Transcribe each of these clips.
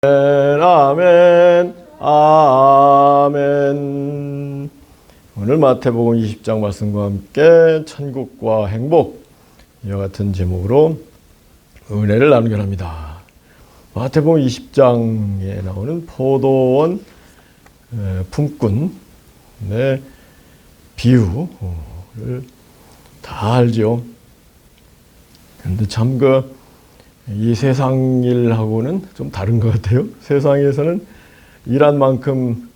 아멘, 아멘. 오늘 마태복음 20장 말씀과 함께 천국과 행복, 이와 같은 제목으로 은혜를 나누게 합니다. 마태복음 20장에 나오는 포도원 품꾼의 비유를 다 알죠. 그런데 참 이 세상 일하고는 좀 다른 것 같아요. 세상에서는 일한 만큼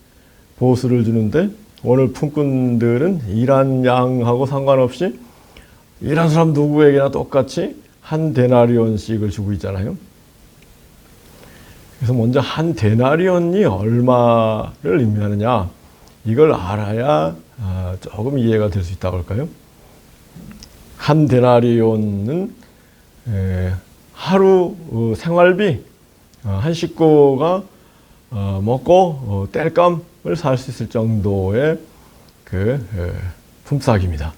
보수를 주는데 오늘 품꾼들은 일한 양하고 상관없이 일한 사람 누구에게나 똑같이 한 데나리온씩을 주고 있잖아요. 그래서 먼저 한 데나리온이 얼마를 의미하느냐, 이걸 알아야 조금 이해가 될 수 있다고 할까요? 한 데나리온은 하루 생활비, 한 식구가 먹고 땔감을 살 수 있을 정도의 품삯입니다.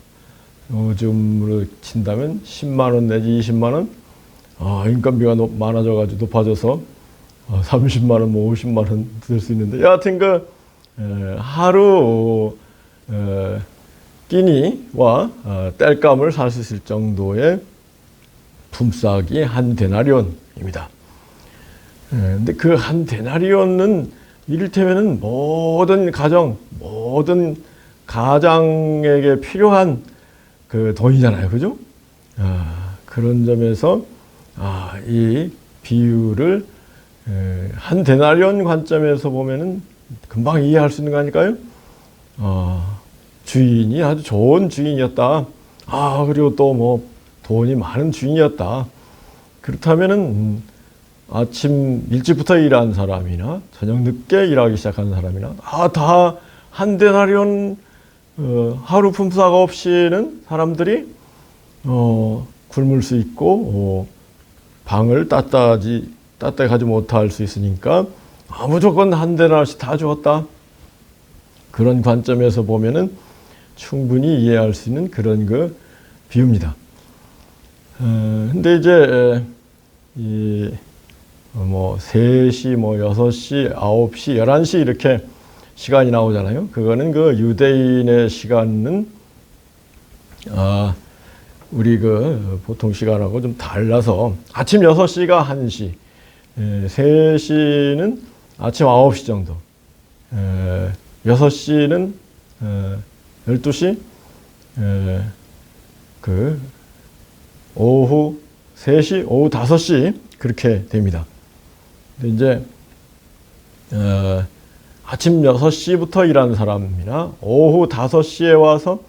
요즘으로 친다면 10만 원 내지 20만 원, 인건비가 많아져가지고 높아져서 30만 원, 50만 원 들 수 있는데, 여하튼 하루 끼니와 땔감을 살 수 있을 정도의 품삯이 한 데나리온입니다. 근데 그 한 데나리온은 이를테면은 모든 가정, 모든 가장에게 필요한 돈이잖아요, 그죠? 그런 점에서 이 비유를 한 데나리온 관점에서 보면은 금방 이해할 수 있는 거 아닐까요? 주인이 아주 좋은 주인이었다. 그리고 또 돈이 많은 주인이었다. 그렇다면은 아침 일찍부터 일하는 사람이나 저녁 늦게 일하기 시작하는 사람이나 다 한 데나리온 하루 품삯 없이는 사람들이 굶을 수 있고 방을 따뜻하게 하지 못할 수 있으니까 무조건 한 데나리온씩 다 주었다. 그런 관점에서 보면은 충분히 이해할 수 있는 그런 비유입니다. 근데 이제 3시, 6시, 9시, 11시 이렇게 시간이 나오잖아요. 그거는 유대인의 시간은 우리 보통 시간하고 좀 달라서 아침 6시가 1시, 3시는 아침 9시 정도, 6시는 12시, 오후 3시, 오후 5시 그렇게 됩니다. 근데 이제 아침 6시부터 일하는 사람이나 오후 5시에 와서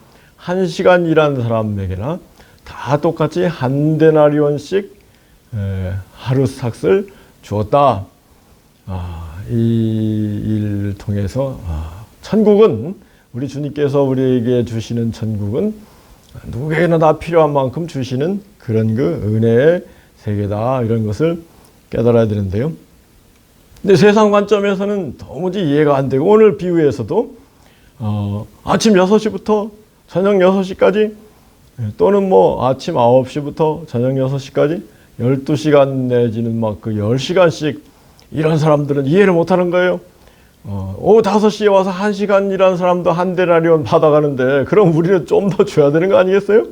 1시간 일하는 사람에게나 다 똑같이 한 데나리온씩 하루 삭을 주었다. 이 일을 통해서 천국은, 우리 주님께서 우리에게 주시는 천국은 누구에게나 다 필요한 만큼 주시는 그런 은혜의 세계다, 이런 것을 깨달아야 되는데요. 근데 세상 관점에서는 도무지 이해가 안 되고, 오늘 비유에서도 아침 6시부터 저녁 6시까지 또는 아침 9시부터 저녁 6시까지 12시간 내지는 10시간씩 이런 사람들은 이해를 못하는 거예요. 오후 5시에 와서 1시간 일하는 사람도 한 데나리온 받아가는데, 그럼 우리는 좀 더 줘야 되는 거 아니겠어요?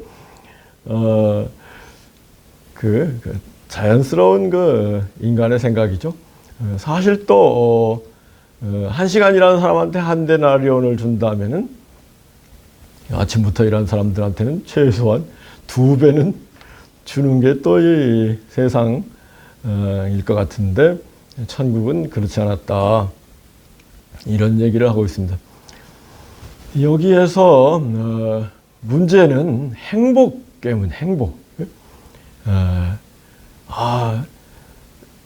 자연스러운 인간의 생각이죠. 사실 또 1시간 일하는 사람한테 한 데나리온을 준다면은 아침부터 일하는 사람들한테는 최소한 2배는 주는 게 또 이 세상일 것 같은데, 천국은 그렇지 않았다, 이런 얘기를 하고 있습니다. 여기에서 문제는 행복이면 행복.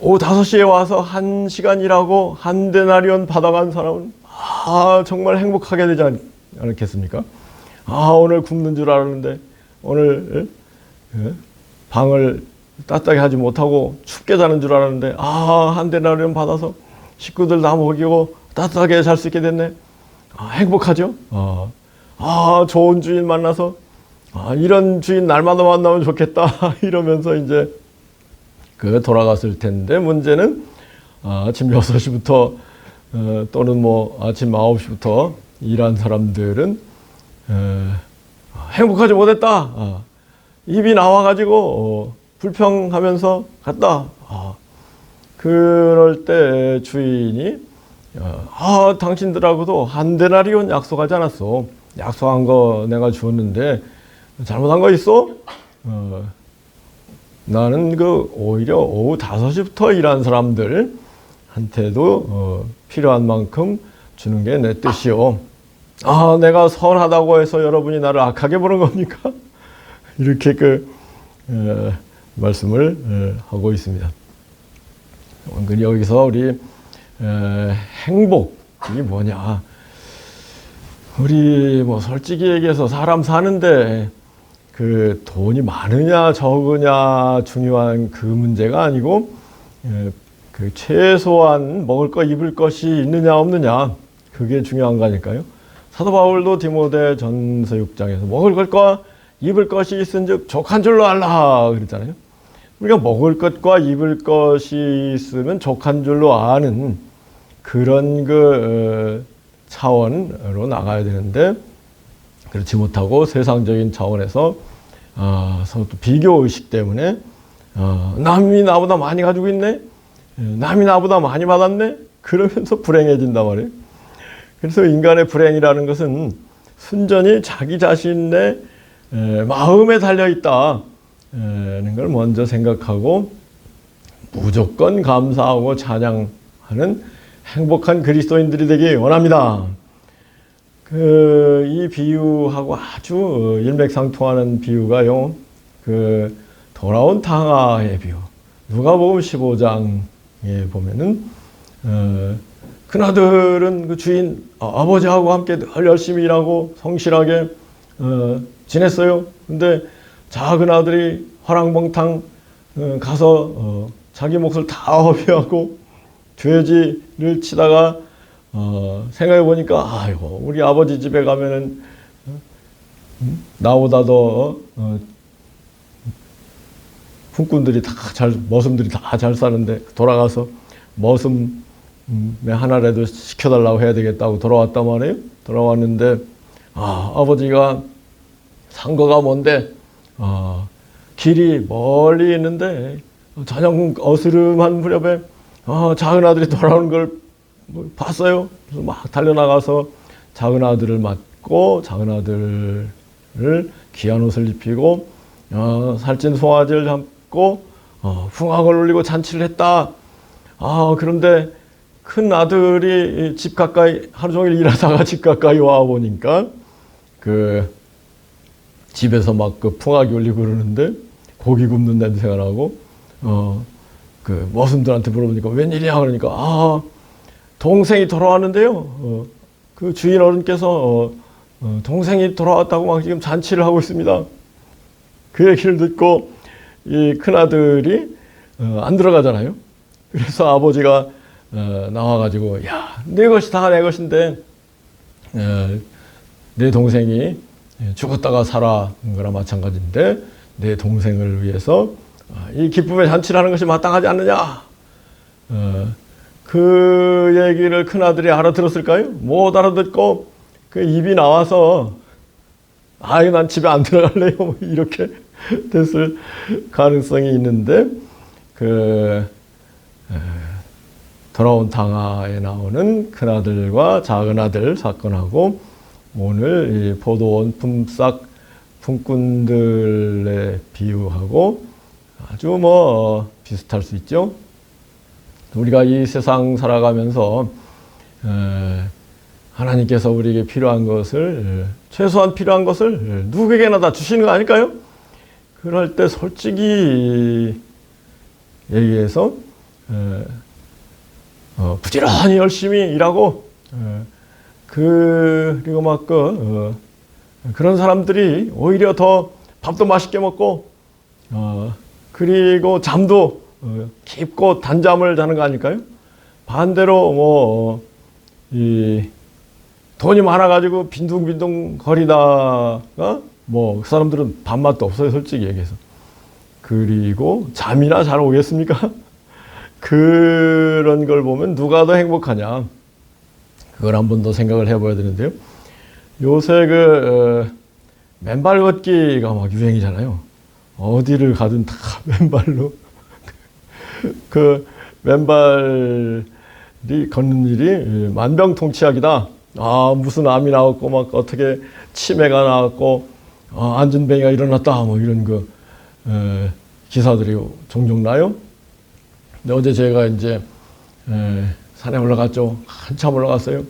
오후 5시에 와서 1시간 일하고 한 데나리온 받아간 사람은 정말 행복하게 되지 않겠습니까? 오늘 굶는 줄 알았는데 오늘 방을 따뜻하게 하지 못하고 춥게 자는 줄 알았는데 한 데나리온 받아서 식구들 다 먹이고 따뜻하게 잘 수 있게 됐네. 행복하죠? 좋은 주인 만나서 이런 주인 날마다 만나면 좋겠다 이러면서 이제 돌아갔을 텐데, 문제는 아침 6시부터 또는 뭐 아침 9시부터 일한 사람들은 행복하지 못했다. 입이 나와가지고 불평하면서 갔다. 그럴 때 주인이 당신들하고도 한 데나리온 약속하지 않았어. 약속한 거 내가 주었는데 잘못한 거 있어? 나는 오히려 오후 5시부터 일한 사람들한테도 필요한 만큼 주는 게 내 뜻이요. 내가 선하다고 해서 여러분이 나를 악하게 보는 겁니까? 이렇게 말씀을 하고 있습니다. 여기서 우리 행복이 뭐냐? 우리 뭐 솔직히 얘기해서 사람 사는데 그 돈이 많으냐 적으냐 중요한 그 문제가 아니고 그 최소한 먹을 거 입을 것이 있느냐 없느냐 그게 중요한 거니까요. 사도 바울도 디모데 전서 6장에서 먹을 것과 입을 것이 있은즉 족한 줄로 알라 그랬잖아요. 우리가 먹을 것과 입을 것이 있으면 족한 줄로 아는 그런 차원으로 나가야 되는데 그렇지 못하고 세상적인 차원에서 서로 또 비교 의식 때문에 남이 나보다 많이 가지고 있네, 남이 나보다 많이 받았네, 그러면서 불행해진단 말이에요. 그래서 인간의 불행이라는 것은 순전히 자기 자신의 마음에 달려있다는 걸 먼저 생각하고 무조건 감사하고 찬양하는 행복한 그리스도인들이 되기 원합니다. 이 비유하고 아주 일맥상통하는 비유가요. 돌아온 탕아의 비유. 누가복음 15장에 보면은 큰아들은 그 주인 아버지하고 함께 늘 열심히 일하고 성실하게 지냈어요. 근데 작은 아들이 화랑봉탕 가서 자기 몫을 다 허비하고 돼지를 치다가 생각해 보니까 아이고 우리 아버지 집에 가면은 나보다 더 품꾼들이 머슴들이 다 잘 사는데 돌아가서 머슴 하나라도 시켜달라고 해야 되겠다고 돌아왔단 말이에요. 돌아왔는데 아버지가 산 거가 뭔데 길이 멀리 있는데 저녁 어스름한 무렵에 작은 아들이 돌아오는 걸 봤어요. 그래서 막 달려나가서 작은 아들을 맞고 작은 아들을 귀한 옷을 입히고 살찐 송아지를 잡고 풍악을 울리고 잔치를 했다. 그런데 큰 아들이 집 가까이 하루 종일 일하다가 집 가까이 와 보니까 집에서 막 풍악이 울리고 그러는데 고기 굽는 냄새가 나고 머슴들한테 물어보니까 웬일이야 그러니까 동생이 돌아왔는데요. 그 주인 어른께서 동생이 돌아왔다고 막 지금 잔치를 하고 있습니다. 그 얘기를 듣고 이 큰아들이 안 들어가잖아요. 그래서 아버지가 나와가지고 내 것이 다 내 것인데 내 동생이 죽었다가 살아난 거나 마찬가지인데 내 동생을 위해서 이 기쁨의 잔치를 하는 것이 마땅하지 않느냐. 그 얘기를 큰아들이 알아들었을까요? 못 알아듣고 그 입이 나와서 난 집에 안 들어갈래요. 이렇게 됐을 가능성이 있는데 돌아온 탕아에 나오는 큰아들과 작은아들 사건하고 오늘 이 포도원 품삯 품꾼들의 비유하고 아주 비슷할 수 있죠. 우리가 이 세상 살아가면서 하나님께서 우리에게 필요한 것을 최소한 필요한 것을 누구에게나 다 주시는 거 아닐까요? 그럴 때 솔직히 얘기해서 부지런히 열심히 일하고 그리고 막 그런 사람들이 오히려 더 밥도 맛있게 먹고 그리고 잠도 깊고 단잠을 자는 거 아닐까요? 반대로 이 돈이 많아가지고 빈둥빈둥 거리다가 그 사람들은 밥맛도 없어요, 솔직히 얘기해서. 그리고 잠이나 잘 오겠습니까? 그런 걸 보면 누가 더 행복하냐? 그걸 한 번 더 생각을 해봐야 되는데요. 요새 맨발 걷기가 막 유행이잖아요. 어디를 가든 다 맨발로. 그 맨발이 걷는 일이 만병통치약이다. 아, 무슨 암이 나왔고, 막 어떻게 치매가 나왔고, 안전병이가 일어났다. 뭐 이런 기사들이 종종 나요. 근데 어제 제가 이제 산에 올라갔죠. 한참 올라갔어요.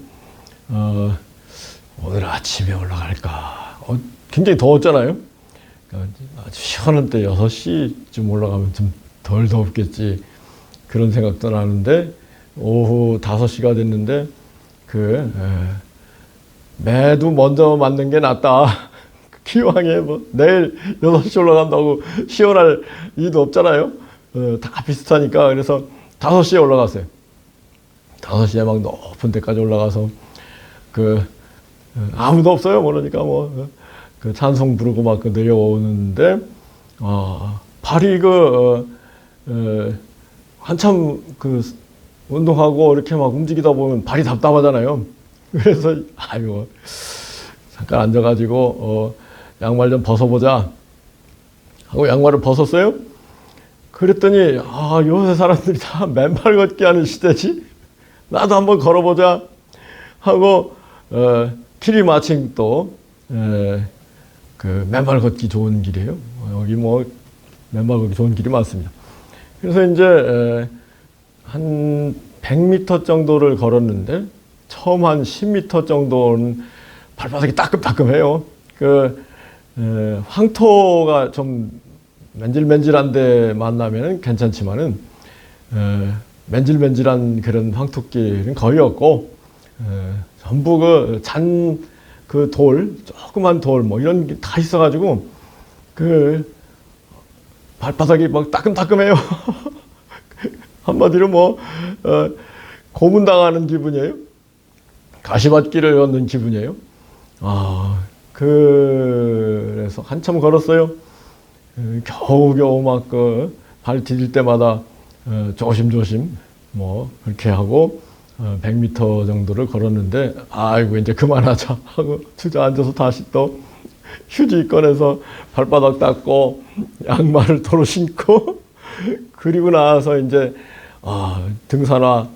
오늘 아침에 올라갈까. 굉장히 더웠잖아요. 아주 시원한 때 6시쯤 올라가면 좀 덜 더웠겠지. 그런 생각도 나는데, 오후 5시가 됐는데, 매도 먼저 맞는 게 낫다. 기왕에 뭐, 내일 6시 올라간다고 시원할 이유도 없잖아요. 다 비슷하니까. 그래서 5시에 올라갔어요. 5시에 막 높은 데까지 올라가서, 아무도 없어요. 모르니까 찬송 부르고 막 내려오는데, 발이 한참 운동하고 이렇게 막 움직이다 보면 발이 답답하잖아요. 그래서, 잠깐 앉아가지고, 양말 좀 벗어보자 하고 양말을 벗었어요. 그랬더니, 요새 사람들이 다 맨발 걷기 하는 시대지? 나도 한번 걸어보자 하고, 길이 마침 또, 맨발 걷기 좋은 길이에요. 여기 맨발 걷기 좋은 길이 많습니다. 그래서 이제, 한 100m 정도를 걸었는데, 처음 한 10m 정도는 발바닥이 따끔따끔해요. 황토가 좀 맨질맨질한 데 만나면 괜찮지만은, 맨질맨질한 그런 황토길은 거의 없고, 전부 돌, 조그만 돌, 이런 게 다 있어가지고, 발바닥이 막 따끔따끔해요. 한마디로 고문당하는 기분이에요. 가시밭길을 걷는 기분이에요. 그래서 한참 걸었어요. 겨우겨우 막 발 디딜 때마다 조심조심 그렇게 하고 100m 정도를 걸었는데, 아이고 이제 그만하자 하고 주저앉아서 다시 또 휴지 꺼내서 발바닥 닦고 양말을 도로 신고 그리고 나서 이제 등산화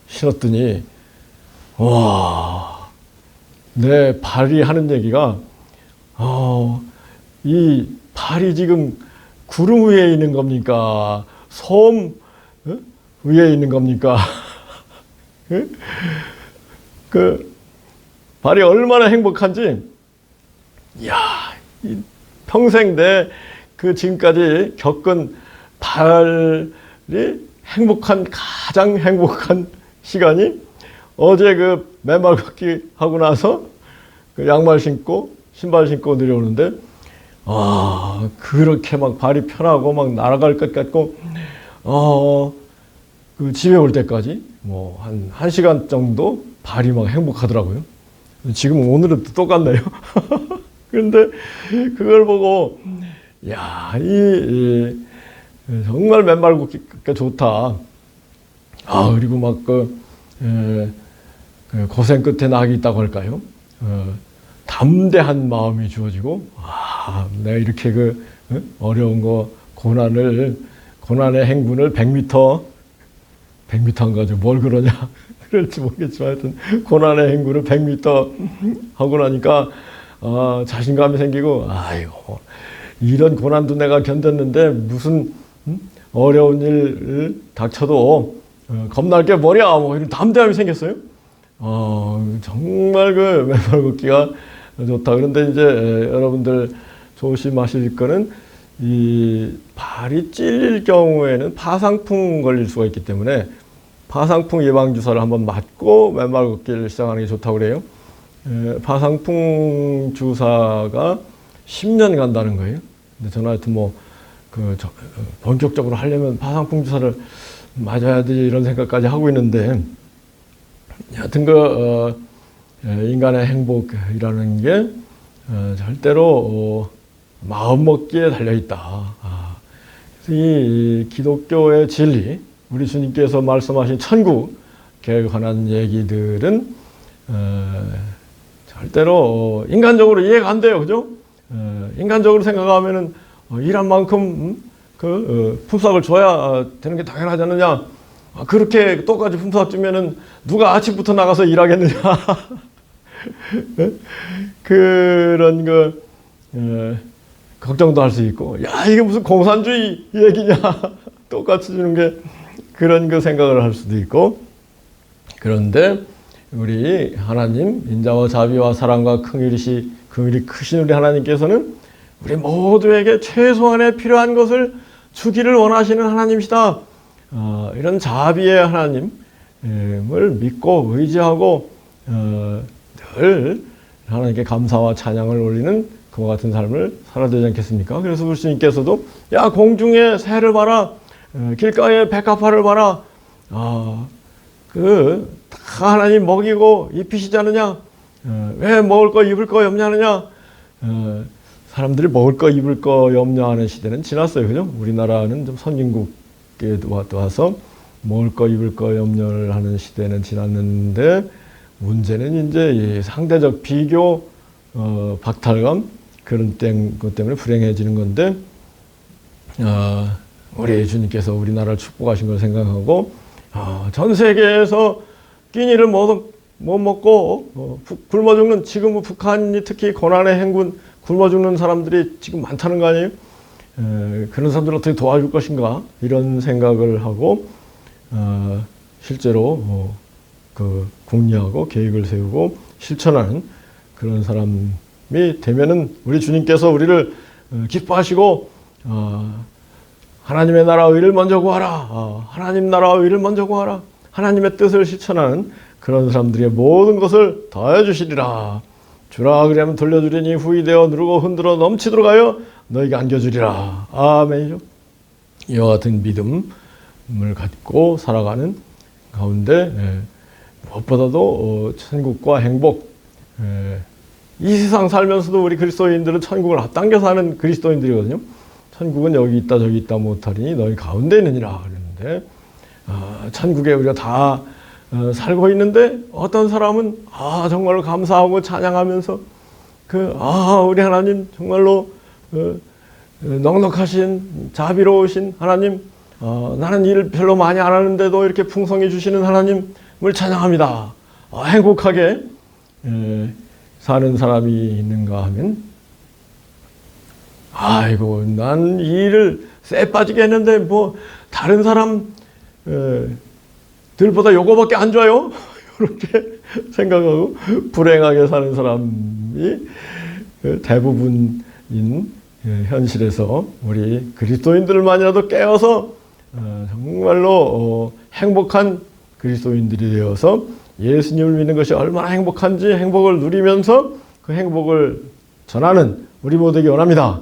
신었더니, 와, 내 발이 하는 얘기가, 이 발이 지금 구름 위에 있는 겁니까? 솜 위에 있는 겁니까? 발이 얼마나 행복한지, 평생 내 지금까지 겪은 발이 가장 행복한 시간이 어제 맨발 걷기 하고 나서 양말 신고 신발 신고 내려오는데, 그렇게 막 발이 편하고 막 날아갈 것 같고, 집에 올 때까지 한 1시간 정도 발이 막 행복하더라고요. 지금 오늘은 똑같네요. 그런데 그걸 보고, 정말 맨발 걷기가 좋다. 그리고 막 고생 끝에 낙이 있다고 할까요? 담대한 마음이 주어지고, 내가 이렇게 어려운 고난의 행군을 100m 안 가지고 뭘 그러냐. 그럴지 모르겠지만 하여튼 고난의 행군을 100m 하고 나니까 자신감이 생기고, 이런 고난도 내가 견뎠는데 무슨 어려운 일 닥쳐도 겁날 게 뭐냐, 이런 담대함이 생겼어요. 정말 맨발 걷기가 좋다. 그런데 이제 여러분들 조심하실 거는, 이 발이 찔릴 경우에는 파상풍 걸릴 수가 있기 때문에 파상풍 예방주사를 한번 맞고 맨발 걷기를 시작하는 게 좋다고 그래요. 파상풍 주사가 10년 간다는 거예요. 근데 저는 하여튼 본격적으로 하려면 파상풍 주사를 맞아야 되지 이런 생각까지 하고 있는데, 하여튼 인간의 행복이라는 게 절대로 마음먹기에 달려있다. 이 기독교의 진리, 우리 주님께서 말씀하신 천국에 관한 얘기들은 절대로 인간적으로 이해가 안 돼요, 그죠? 인간적으로 생각하면은 일한 만큼 품삯을 줘야 되는 게 당연하지 않느냐? 그렇게 똑같이 품삯 주면은 누가 아침부터 나가서 일하겠느냐? 그런 걱정도 할 수 있고, 야, 이게 무슨 공산주의 얘기냐? 똑같이 주는 게 그런 생각을 할 수도 있고. 그런데 우리 하나님, 인자와 자비와 사랑과 긍휼이 크신 우리 하나님께서는 우리 모두에게 최소한의 필요한 것을 주기를 원하시는 하나님이시다. 이런 자비의 하나님을 믿고 의지하고 늘 하나님께 감사와 찬양을 올리는 그와 같은 삶을 살아야 되지 않겠습니까? 그래서 우리 주님께서도 야, 공중의 새를 봐라, 길가의 백합화를 봐라, 다 하나님 먹이고 입히시지 않느냐? 왜 먹을 거 입을 거 염려하느냐? 사람들이 먹을 거 입을 거 염려하는 시대는 지났어요, 그죠? 우리나라는 좀 선진국에 와서 먹을 거 입을 거 염려를 하는 시대는 지났는데, 문제는 이제 상대적 비교, 박탈감, 그런 것 때문에 불행해지는 건데, 우리 주님께서 우리나라를 축복하신 걸 생각하고, 전 세계에서 끼니를 못 먹고 굶어 죽는, 지금 북한이 특히 고난의 행군, 굶어 죽는 사람들이 지금 많다는 거 아니에요? 그런 사람들을 어떻게 도와줄 것인가, 이런 생각을 하고 실제로 궁리하고 계획을 세우고 실천하는 그런 사람이 되면은 우리 주님께서 우리를 기뻐하시고 하나님의 나라와 의를 먼저 구하라, 하나님 나라와 의를 먼저 구하라, 하나님의 뜻을 실천하는 그런 사람들의 모든 것을 더해 주시리라. 주라 그리하면 돌려주리니 후히 되어 누르고 흔들어 넘치도록 하여 너희가 안겨주리라. 아멘이죠. 이와 같은 믿음을 갖고 살아가는 가운데 무엇보다도 천국과 행복, 이 세상 살면서도 우리 그리스도인들은 천국을 앞당겨 사는 그리스도인들이거든요. 천국은 여기 있다 저기 있다 못하리니 너희 가운데 있느니라 그랬는데, 천국에 우리가 다 살고 있는데 어떤 사람은 정말로 감사하고 찬양하면서 우리 하나님 정말로 넉넉하신 자비로우신 하나님, 나는 일 별로 많이 안 하는데도 이렇게 풍성해 주시는 하나님을 찬양합니다. 행복하게 사는 사람이 있는가 하면, 아이고 난 이 일을 쎄 빠지게 했는데 뭐 다른 사람 들보다 요거밖에 안 좋아요? 이렇게 생각하고 불행하게 사는 사람이 대부분인 현실에서 우리 그리스도인들만이라도 깨어서 정말로 행복한 그리스도인들이 되어서 예수님을 믿는 것이 얼마나 행복한지 행복을 누리면서 그 행복을 전하는 우리 모두에게 원합니다.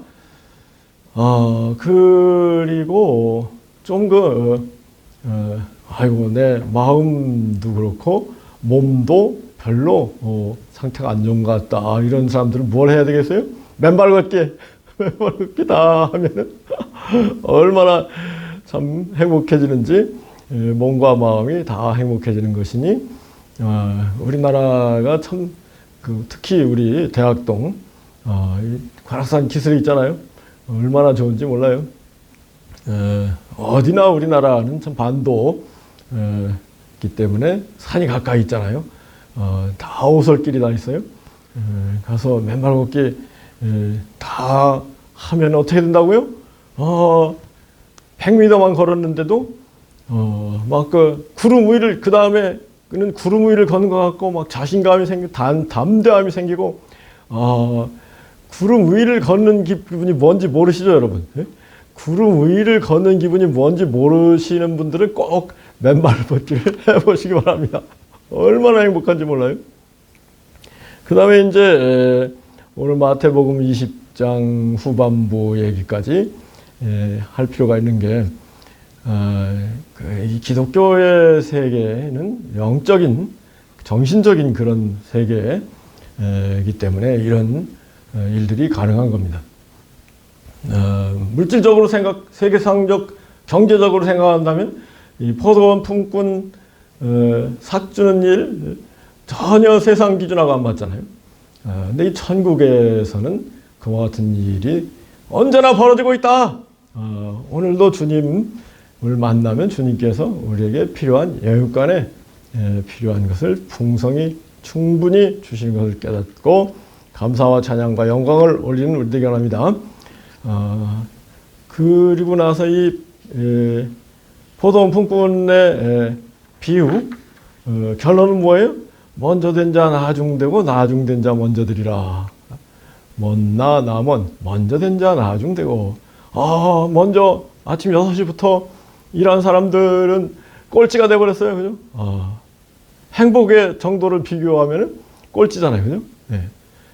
그리고 좀 아이고 내 마음도 그렇고 몸도 별로 상태가 안 좋은 것 같다, 이런 사람들은 뭘 해야 되겠어요? 맨발 걷기 다 하면은 얼마나 참 행복해지는지, 몸과 마음이 다 행복해지는 것이니, 우리나라가 참 특히 우리 대학동 관악산 기슭이 있잖아요. 얼마나 좋은지 몰라요. 어디나 우리나라는 참 반도이기 때문에 산이 가까이 있잖아요. 다 오솔길이 다 있어요. 가서 맨발 걷기 다 하면 어떻게 된다고요? 100m만 걸었는데도 막 구름 위를, 그 다음에 그는 구름 위를 걷는 것 같고 막 자신감이 생기고 담대함이 생기고, 구름 위를 걷는 기분이 뭔지 모르시죠, 여러분? 구름 위를 걷는 기분이 뭔지 모르시는 분들은 꼭 맨발 걷기를 해보시기 바랍니다. 얼마나 행복한지 몰라요? 그 다음에 이제 오늘 마태복음 20장 후반부 얘기까지 할 필요가 있는 게, 이 기독교의 세계는 영적인, 정신적인 그런 세계이기 때문에 이런 일들이 가능한 겁니다. 물질적으로 세계상적, 경제적으로 생각한다면 이 포도원 품꾼 삭주는 일 전혀 세상 기준하고 안 맞잖아요. 근데 이 천국에서는 그와 같은 일이 언제나 벌어지고 있다. 오늘도 주님을 만나면 주님께서 우리에게 필요한 여육간에 필요한 것을 풍성히 충분히 주시는 것을 깨닫고 감사와 찬양과 영광을 올리는 우리 되기 원합니다. 그리고 나서 이 포도원 품꾼의 비유 결론은 뭐예요? 먼저 된 자 나중되고 나중된 자 먼저 되리라. 먼나 나먼 먼저 된 자 나중되고 먼저 아침 6시부터 일한 사람들은 꼴찌가 돼버렸어요. 그죠? 행복의 정도를 비교하면 꼴찌잖아요. 그죠? 네.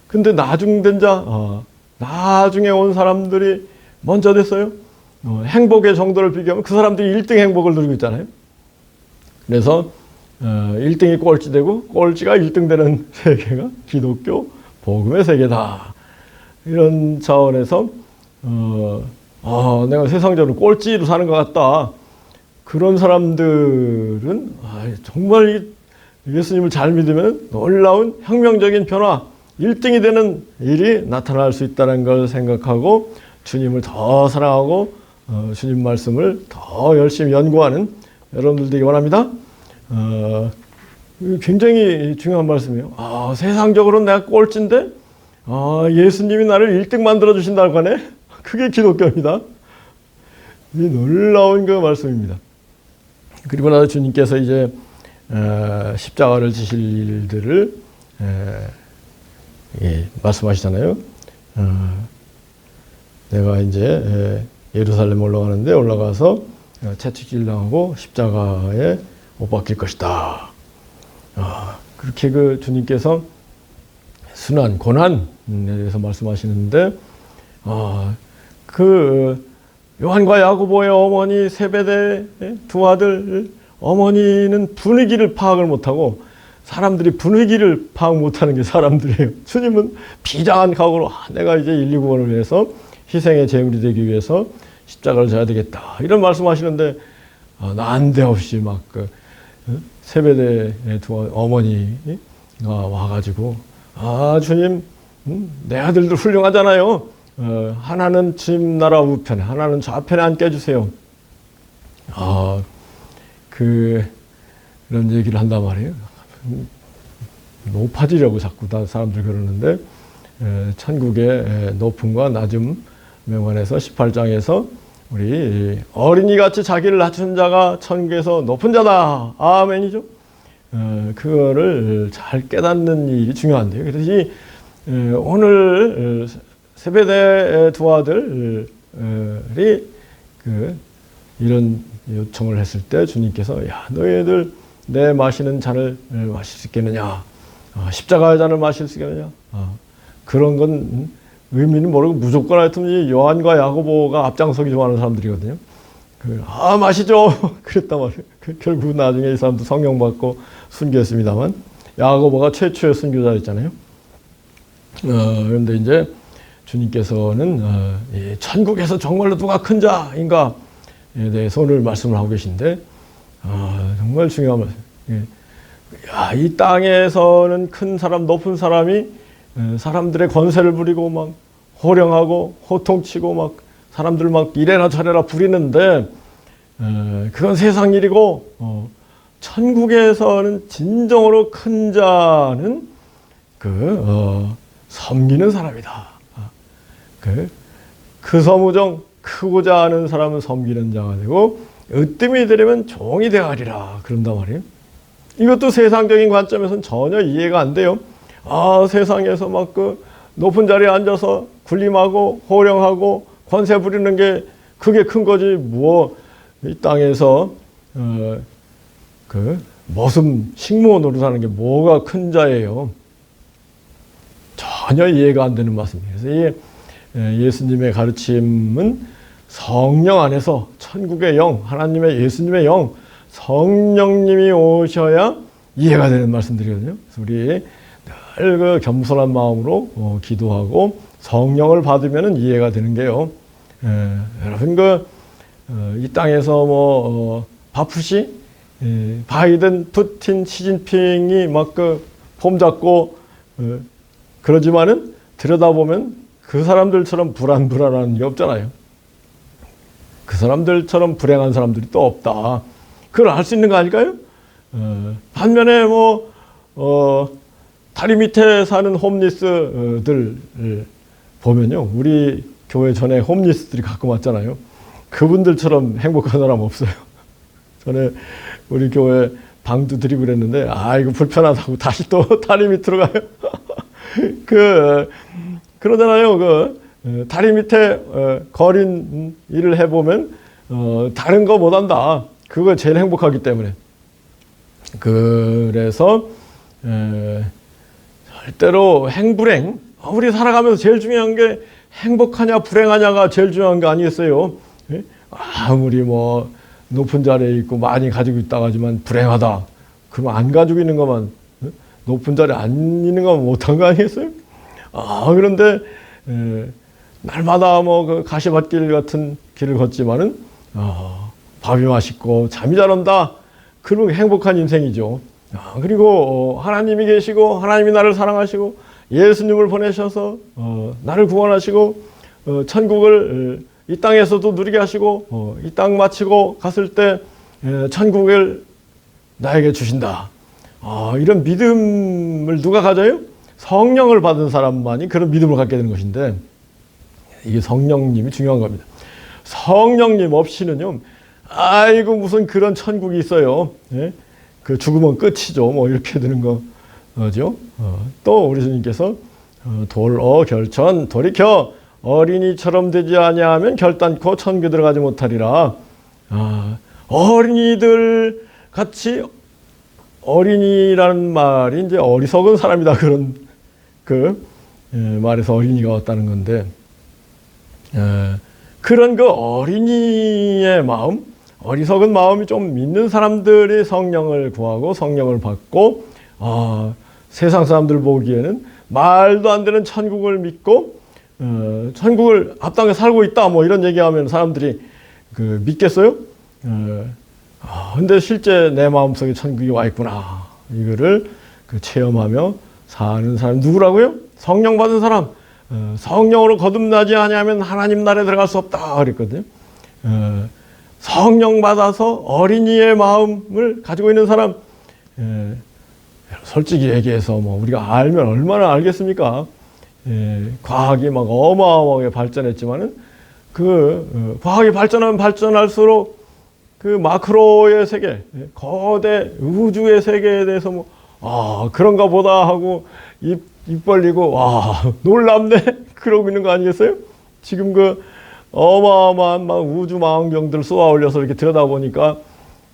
근데 나중된 자, 나중에 온 사람들이 먼저 됐어요. 행복의 정도를 비교하면 그 사람들이 1등 행복을 누리고 있잖아요. 그래서 1등이 꼴찌 되고 꼴찌가 1등 되는 세계가 기독교 복음의 세계다. 이런 차원에서 내가 세상적으로 꼴찌로 사는 것 같다. 그런 사람들은 정말 예수님을 잘 믿으면 놀라운 혁명적인 변화, 1등이 되는 일이 나타날 수 있다는 걸 생각하고 주님을 더 사랑하고 주님 말씀을 더 열심히 연구하는 여러분들 되기 원합니다. 굉장히 중요한 말씀이에요. 세상적으로는 내가 꼴찌인데 예수님이 나를 1등 만들어 주신다고 하네. 그게 기독교입니다. 이 놀라운 그 말씀입니다. 그리고 나서 주님께서 이제 십자가를 지실 일들을 말씀하시잖아요. 내가 이제 예루살렘 올라가서 채찍질 당하고 십자가에 못 박힐 것이다. 그렇게 그 주님께서 순환, 고난에 대해서 말씀하시는데, 그 요한과 야고보의 어머니 세베대 두 아들, 어머니는 분위기를 파악을 못하고 사람들이 분위기를 파악 못하는 게 사람들이에요. 주님은 비장한 각오로 내가 이제 119번을 위해서 희생의 제물이 되기 위해서 십자가를 져야 되겠다. 이런 말씀하시는데 난데없이 막 세베대의 두 어머니가 와가지고 주님 내 아들들 훌륭하잖아요. 하나는 주님 나라 우편에 하나는 좌편에 앉게 해주세요. 그런 얘기를 한단 말이에요. 높아지려고 자꾸 다 사람들 그러는데 천국의 높음과 낮음 명관에서 18장에서 우리 어린이같이 자기를 낮춘 자가 천국에서 높은 자다. 아멘이죠. 그거를 잘 깨닫는 일이 중요한데요. 그래서 오늘 세베대의 두 아들이 이런 요청을 했을 때 주님께서 너희들 내 마시는 잔을 마실 수 있겠느냐, 십자가의 잔을 마실 수 있겠느냐, 그런 건 의미는 모르고 무조건 하여튼 요한과 야고보가 앞장서기 좋아하는 사람들이거든요. 마시죠. 그랬단 말이에요. 결국 나중에 이 사람도 성령 받고 순교했습니다만 야고보가 최초의 순교자였잖아요. 그런데 이제 주님께서는 천국에서 정말로 누가 큰 자인가에 대해서 오늘 말씀을 하고 계신데 정말 중요한 말씀. 이 땅에서는 큰 사람, 높은 사람이 사람들의 권세를 부리고 막 호령하고 호통치고 막 사람들 막 이래라 저래라 부리는데 그건 세상 일이고 천국에서는 진정으로 큰 자는 섬기는 사람이다. 그 서무정 크고자 하는 사람은 섬기는 자가 되고 으뜸이 되려면 종이 되어가리라 그런단 말이에요. 이것도 세상적인 관점에서는 전혀 이해가 안 돼요. 세상에서 막 높은 자리에 앉아서 군림하고 호령하고 권세 부리는 게 그게 큰 거지 이 땅에서 머슴 식모 노릇하는 게 뭐가 큰 자예요. 전혀 이해가 안 되는 말씀이에요. 그래서 예수님의 가르침은 성령 안에서 천국의 영, 하나님의 예수님의 영, 성령님이 오셔야 이해가 되는 말씀들이거든요. 그래서 우리 늘 겸손한 마음으로 기도하고 성령을 받으면 이해가 되는 게요. 여러분 이 땅에서 바쁘시 바이든, 푸틴, 시진핑이 막 폼 잡고 그러지만은 들여다보면 그 사람들처럼 불안한 게 없잖아요. 그 사람들처럼 불행한 사람들이 또 없다. 그걸 알 수 있는 거 아닐까요? 반면에 다리 밑에 사는 홈리스들 보면요, 우리 교회 전에 홈리스들이 가끔 왔잖아요. 그분들처럼 행복한 사람 없어요. 전에 우리 교회 방도 드리고 그랬는데, 이거 불편하다고 다시 또 다리 밑으로 가요. 그러잖아요. 다리 밑에 거린 일을 해보면 다른 거 못한다. 그거 제일 행복하기 때문에. 그래서 절대로 행불행, 우리 살아가면서 제일 중요한 게 행복하냐 불행하냐가 제일 중요한 거 아니겠어요? 아무리 높은 자리에 있고 많이 가지고 있다고 하지만 불행하다. 그럼 안 가지고 있는 것만, 높은 자리에 안 있는 것만 못한 거 아니겠어요? 그런데 날마다 그 가시밭길 같은 길을 걷지만은 밥이 맛있고 잠이 잘 온다. 그러면 행복한 인생이죠. 그리고 하나님이 계시고 하나님이 나를 사랑하시고 예수님을 보내셔서 나를 구원하시고 천국을 이 땅에서도 누리게 하시고 이 땅 마치고 갔을 때 천국을 나에게 주신다. 이런 믿음을 누가 가져요? 성령을 받은 사람만이 그런 믿음을 갖게 되는 것인데, 이게 성령님이 중요한 겁니다. 성령님 없이는요, 아이고 무슨 그런 천국이 있어요. 예? 그 죽으면 끝이죠. 이렇게 되는 거죠. 또 우리 주님께서 결천 돌이켜 어린이처럼 되지 아니하면 결단코 천국에 들어가지 못하리라. 어린이들 같이, 어린이라는 말이 이제 어리석은 사람이다, 그런 말에서 어린이가 왔다는 건데, 그런 어린이의 마음, 어리석은 마음이 좀 있는 사람들이 성령을 구하고 성령을 받고, 세상 사람들 보기에는 말도 안 되는 천국을 믿고, 천국을 앞당에 살고 있다, 이런 얘기하면 사람들이 믿겠어요? 근데 실제 내 마음속에 천국이 와 있구나. 이거를 체험하며 사는 사람 누구라고요? 성령 받은 사람. 성령으로 거듭나지 아니하면 하나님 나라에 들어갈 수 없다 그랬거든요. 성령 받아서 어린이의 마음을 가지고 있는 사람. 솔직히 얘기해서 우리가 알면 얼마나 알겠습니까? 과학이 막 어마어마하게 발전했지만은 과학이 발전하면 발전할수록 마크로의 세계, 거대 우주의 세계에 대해서 그런가 보다 하고 입 벌리고 놀랍네 그러고 있는 거 아니겠어요? 지금 어마어마한 우주 망원경들 쏘아 올려서 이렇게 들여다보니까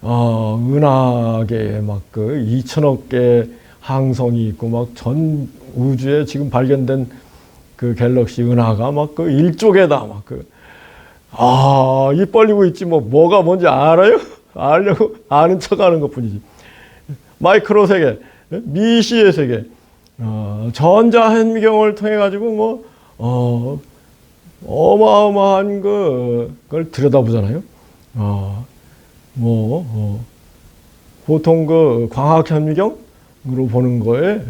은하계에 2천억 개 항성이 있고 전 우주에 지금 발견된 갤럭시 은하가 1조 개다 입 벌리고 있지 뭐가 뭔지 알아요? 알려고 아는 척하는 것뿐이지. 마이크로 세계, 미시의 세계, 전자현미경을 통해 가지고 어마어마한 걸 들여다보잖아요. 보통 광학현미경으로 보는 거에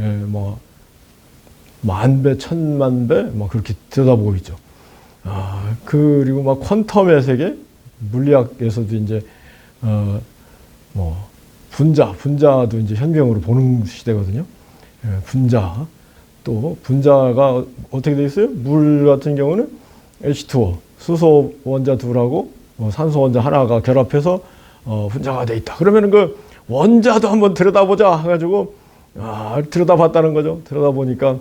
만배, 천만배 그렇게 들여다보고 있죠. 그리고 퀀텀의 세계, 물리학에서도 이제 분자도 이제 현미경으로 보는 시대거든요. 분자, 또 분자가 어떻게 돼 있어요? 물 같은 경우는 H2O, 수소 원자 둘하고 산소 원자 하나가 결합해서 분자가 돼 있다. 그러면 원자도 한번 들여다보자 해가지고 들여다봤다는 거죠. 들여다보니까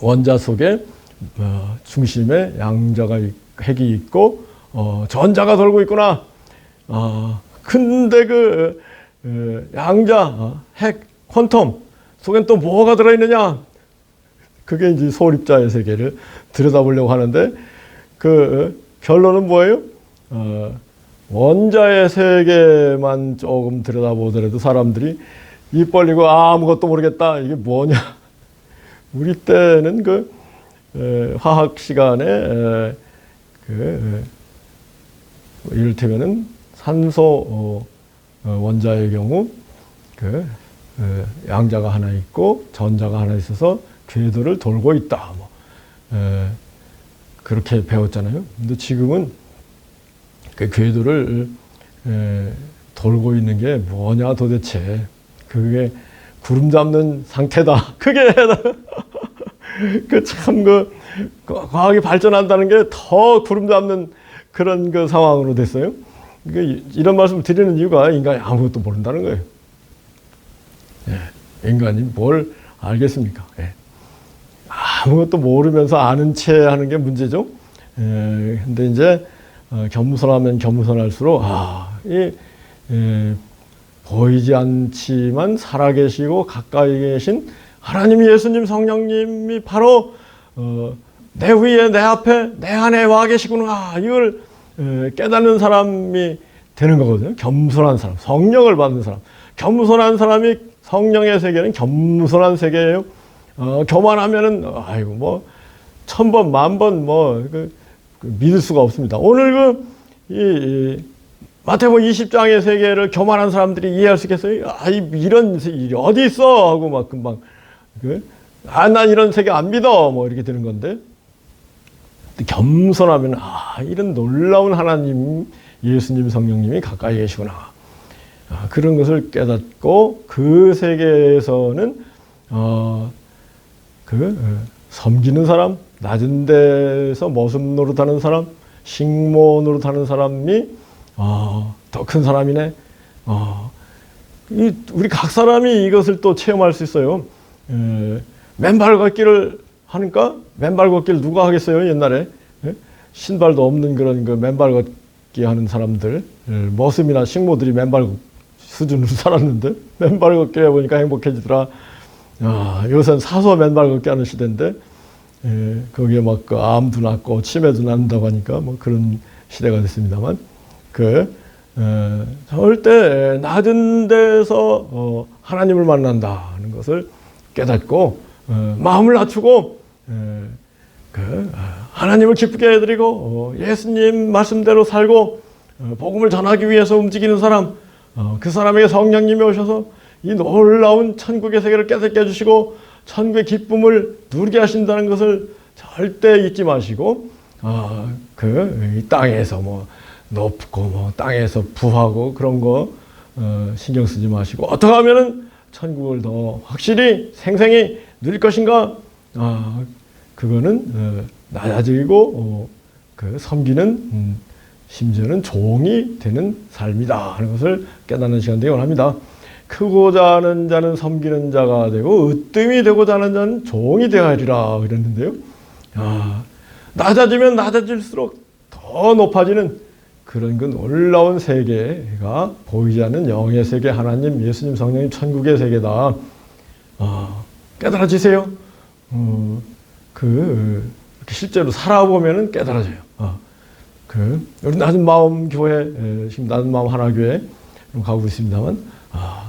원자 속에 중심에 양자가 핵이 있고 전자가 돌고 있구나. 근데 양자, 핵, 퀀텀 속엔 또 뭐가 들어있느냐? 그게 이제 소립자의 세계를 들여다보려고 하는데 결론은 뭐예요? 원자의 세계만 조금 들여다보더라도 사람들이 입 벌리고 아무것도 모르겠다. 이게 뭐냐? 우리 때는 화학 시간에 이를테면은 산소 원자의 경우 양자가 하나 있고 전자가 하나 있어서 궤도를 돌고 있다. 뭐 그렇게 배웠잖아요. 근데 지금은 그 궤도를 돌고 있는 게 뭐냐 도대체. 그게 구름 잡는 상태다. 그게 과학이 발전한다는 게 더 구름 잡는 그런 그 상황으로 됐어요. 이런 말씀을 드리는 이유가 인간이 아무것도 모른다는 거예요. 인간이 뭘 알겠습니까? 아무것도 모르면서 아는 체 하는 게 문제죠. 근데 이제 겸손하면 겸손할수록 보이지 않지만 살아계시고 가까이 계신 하나님, 예수님, 성령님이 바로 내 위에, 내 앞에, 내 안에 와 계시구나. 이걸 깨닫는 사람이 되는 거거든요. 겸손한 사람, 성령을 받는 사람. 겸손한 사람이 성령의 세계는 겸손한 세계예요. 교만하면은 뭐 1000번, 10,000번 믿을 수가 없습니다. 오늘 마태복음 20장의 세계를 교만한 사람들이 이해할 수 있겠어요? 이런 일이 어디 있어? 하고 막 금방 난 이런 세계 안 믿어. 뭐 이렇게 되는 건데, 겸손하면 이런 놀라운 하나님, 예수님, 성령님이 가까이 계시구나. 그런 것을 깨닫고 그 세계에서는 섬기는 사람, 낮은 데서 머슴 노릇하는 사람, 식모 노릇하는 사람이 더 큰 사람이네. 우리 각 사람이 이것을 또 체험할 수 있어요. 맨발 걷기를 하니까, 맨발 걷기를 누가 하겠어요? 옛날에 신발도 없는 그런 맨발 걷기 하는 사람들, 머슴이나 식모들이 맨발 수준으로 살았는데 맨발 걷기 해보니까 행복해지더라. 요새는 사서 맨발 걷기 하는 시대인데, 거기에 막 암도 낫고 치매도 난다고 하니까 뭐 그런 시대가 됐습니다만, 절대 낮은 데서 하나님을 만난다는 것을 깨닫고 마음을 낮추고 하나님을 기쁘게 해드리고 예수님 말씀대로 살고 복음을 전하기 위해서 움직이는 사람, 그 사람에게 성령님이 오셔서 이 놀라운 천국의 세계를 깨닫게 해주시고 천국의 기쁨을 누리게 하신다는 것을 절대 잊지 마시고, 이 땅에서 뭐 높고 땅에서 부하고 그런 거 신경 쓰지 마시고, 어떻게 하면은 천국을 더 확실히 생생히 누릴 것인가? 그거는 낮아지고 섬기는, 심지어는 종이 되는 삶이다 하는 것을 깨닫는 시간 되기 원합니다. 크고자 하는 자는 섬기는 자가 되고 으뜸이 되고자 하는 자는 종이 되어야 하리라 그랬는데요. 낮아지면 낮아질수록 더 높아지는 그런 놀라운 세계가 보이지 않는 영의 세계, 하나님, 예수님, 성령님, 천국의 세계다. 깨달아지세요. 실제로 살아보면은 깨달아져요. 우리 낮은 마음 교회, 지금 낮은 마음 하나교회 가고 있습니다만,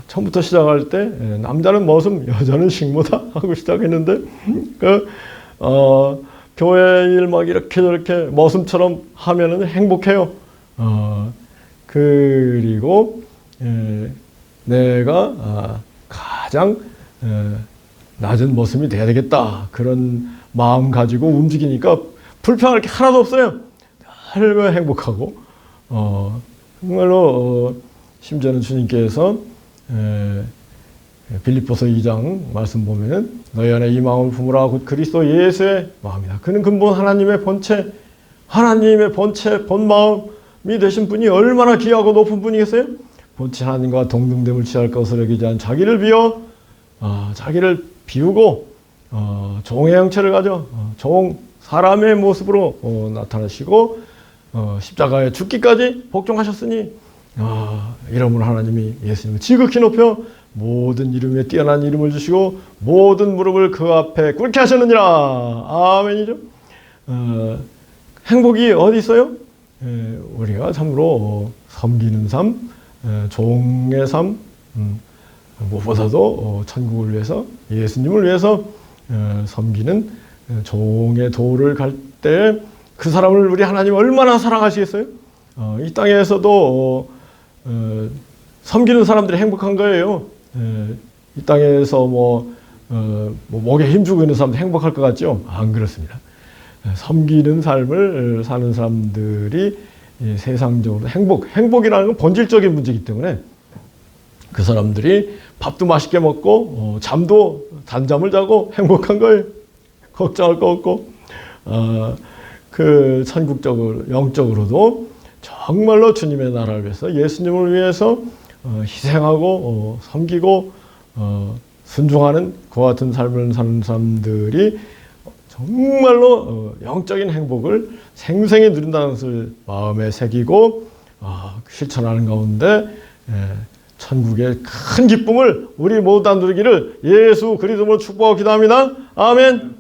처음부터 시작할 때 남자는 머슴, 여자는 식모다 하고 시작했는데, 교회 일 막 이렇게 저렇게 머슴처럼 하면은 행복해요. 그리고 내가 가장 낮은 모습이 돼야 되겠다, 그런 마음 가지고 움직이니까 불평할 게 하나도 없어요. 늘 행복하고, 정말로 심지어는 주님께서 빌립보서 2장 말씀 보면은 너희 안에 이 마음을 품으라 곧 그리스도 예수의 마음이다. 그는 근본 하나님의 본체, 본마음이 되신 분이 얼마나 귀하고 높은 분이겠어요? 본체 하나님과 동등됨을 취할 것을 여기지 않은 자기를 비워, 자기를 비우고 종의 형체를 가져 사람의 모습으로 나타나시고 십자가에 죽기까지 복종하셨으니, 이러므로 하나님이 예수님을 지극히 높여 모든 이름에 뛰어난 이름을 주시고 모든 무릎을 그 앞에 꿇게 하셨느니라. 아멘이죠. 행복이 어디 있어요? 우리가 참으로 섬기는 삶, 종의 삶, 무엇보다도 천국을 위해서, 예수님을 위해서 섬기는 종의 도를 갈 때 그 사람을 우리 하나님 얼마나 사랑하시겠어요? 이 땅에서도 섬기는 사람들이 행복한 거예요. 이 땅에서 목에 힘주고 있는 사람도 행복할 것 같죠? 안 그렇습니다. 섬기는 삶을 사는 사람들이 세상적으로 행복이라는 건 본질적인 문제이기 때문에 그 사람들이 밥도 맛있게 먹고 단잠을 자고 행복한 거예요. 걱정할 거 없고 그 천국적으로 영적으로도 정말로 주님의 나라를 위해서 예수님을 위해서 희생하고 섬기고 순종하는 그와 같은 삶을 사는 사람들이 정말로 영적인 행복을 생생히 누린다는 것을 마음에 새기고 실천하는 가운데 천국의 큰 기쁨을 우리 모두 다 누리기를 예수 그리스도로 축복하고 기도합니다. 아멘.